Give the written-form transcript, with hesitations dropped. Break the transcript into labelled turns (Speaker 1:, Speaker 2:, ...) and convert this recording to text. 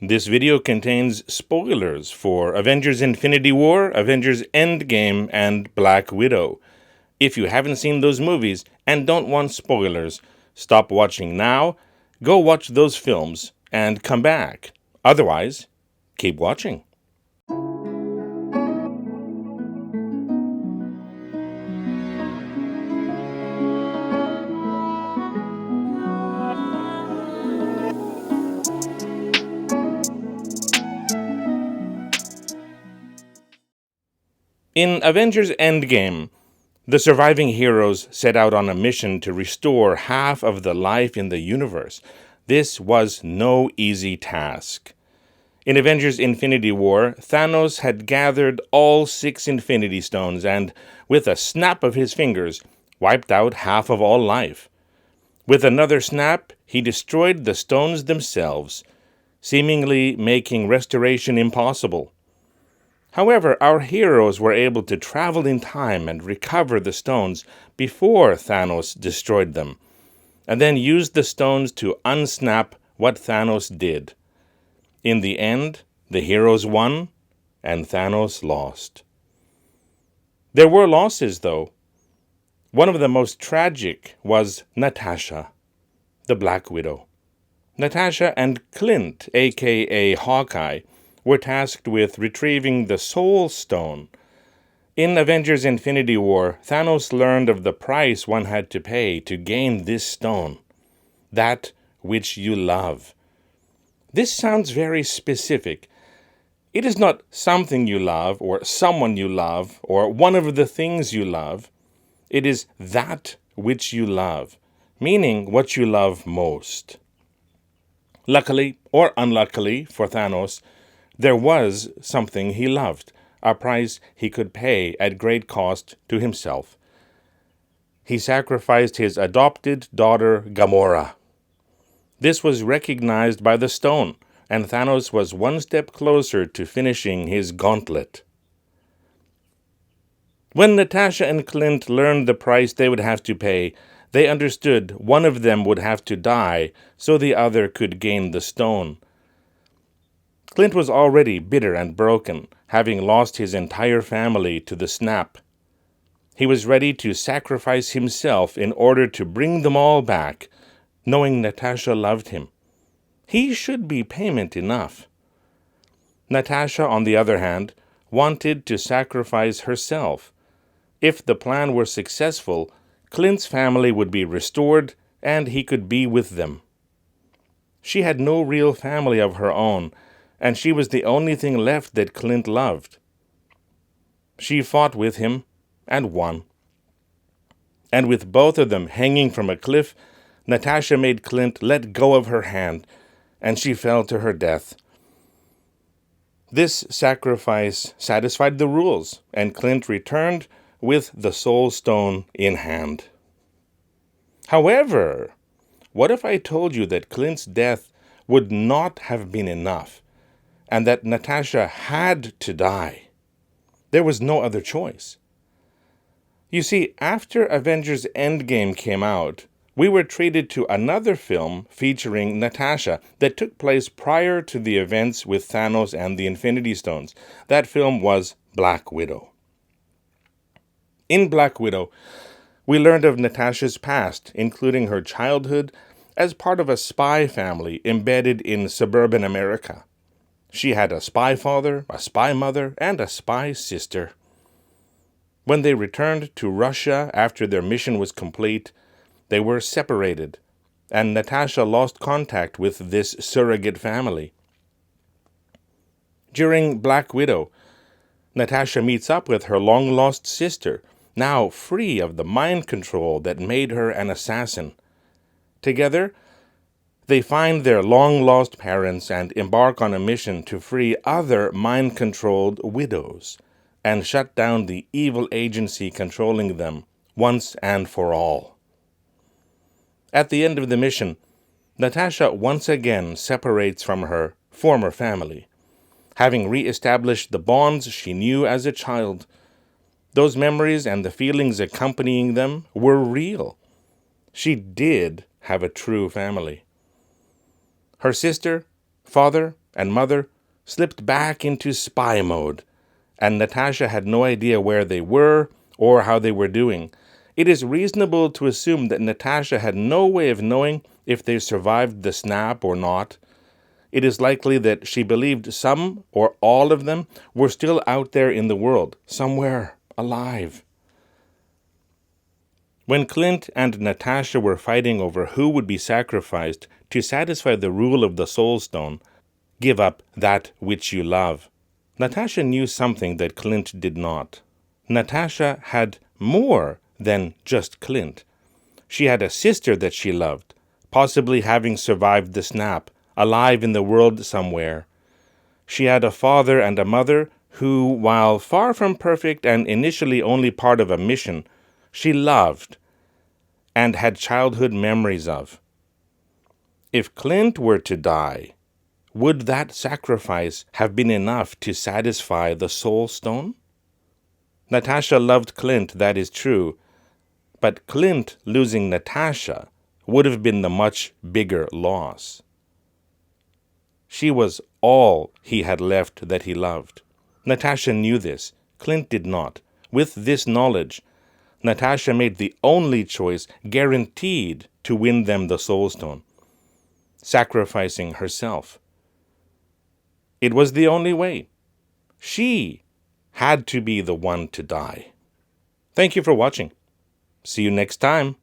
Speaker 1: This video contains spoilers for Avengers Infinity War, Avengers Endgame, and Black Widow. If you haven't seen those movies and don't want spoilers, stop watching now, go watch those films, and come back. Otherwise, keep watching. In Avengers Endgame, the surviving heroes set out on a mission to restore half of the life in the universe. This was no easy task. In Avengers Infinity War, Thanos had gathered all 6 Infinity Stones and, with a snap of his fingers, wiped out half of all life. With another snap, he destroyed the stones themselves, seemingly making restoration impossible. However, our heroes were able to travel in time and recover the stones before Thanos destroyed them, and then used the stones to unsnap what Thanos did. In the end, the heroes won, and Thanos lost. There were losses, though. One of the most tragic was Natasha, the Black Widow. Natasha and Clint, aka Hawkeye, were tasked with retrieving the Soul Stone. In Avengers Infinity War, Thanos learned of the price one had to pay to gain this stone, that which you love. This sounds very specific. It is not something you love, or someone you love, or one of the things you love. It is that which you love, meaning what you love most. Luckily, or unluckily for Thanos, there was something he loved, a price he could pay at great cost to himself. He sacrificed his adopted daughter, Gamora. This was recognized by the stone, and Thanos was one step closer to finishing his gauntlet. When Natasha and Clint learned the price they would have to pay, they understood one of them would have to die so the other could gain the stone. Clint was already bitter and broken, having lost his entire family to the snap. He was ready to sacrifice himself in order to bring them all back, knowing Natasha loved him. He should be payment enough. Natasha, on the other hand, wanted to sacrifice herself. If the plan were successful, Clint's family would be restored and he could be with them. She had no real family of her own, and she was the only thing left that Clint loved. She fought with him and won. And with both of them hanging from a cliff, Natasha made Clint let go of her hand, and she fell to her death. This sacrifice satisfied the rules, and Clint returned with the Soul Stone in hand. However, what if I told you that Clint's death would not have been enough, and that Natasha had to die? There was no other choice. You see, after Avengers Endgame came out, we were treated to another film featuring Natasha that took place prior to the events with Thanos and the Infinity Stones. That film was Black Widow. In Black Widow, we learned of Natasha's past, including her childhood, as part of a spy family embedded in suburban America. She had a spy father, a spy mother, and a spy sister. When they returned to Russia after their mission was complete, they were separated, and Natasha lost contact with this surrogate family. During Black Widow, Natasha meets up with her long-lost sister, now free of the mind control that made her an assassin. Together, they find their long-lost parents and embark on a mission to free other mind-controlled widows and shut down the evil agency controlling them once and for all. At the end of the mission, Natasha once again separates from her former family, having re-established the bonds she knew as a child. Those memories and the feelings accompanying them were real. She did have a true family. Her sister Father and mother slipped back into spy mode, and Natasha had no idea where they were or how they were doing. It is reasonable to assume that Natasha had no way of knowing if they survived the snap or not. It is likely that she believed some or all of them were still out there in the world, somewhere alive. When Clint and Natasha were fighting over who would be sacrificed to satisfy the rule of the Soul Stone, give up that which you love, Natasha knew something that Clint did not. Natasha had more than just Clint. She had a sister that she loved, possibly having survived the snap, alive in the world somewhere. She had a father and a mother who, while far from perfect and initially only part of a mission, she loved and had childhood memories of. If Clint were to die, would that sacrifice have been enough to satisfy the Soul Stone? Natasha loved Clint, that is true, but Clint losing Natasha would have been the much bigger loss. She was all he had left that he loved. Natasha knew this. Clint did not. With this knowledge, Natasha made the only choice guaranteed to win them the Soul Stone, sacrificing herself. It was the only way. She had to be the one to die. Thank you for watching. See you next time.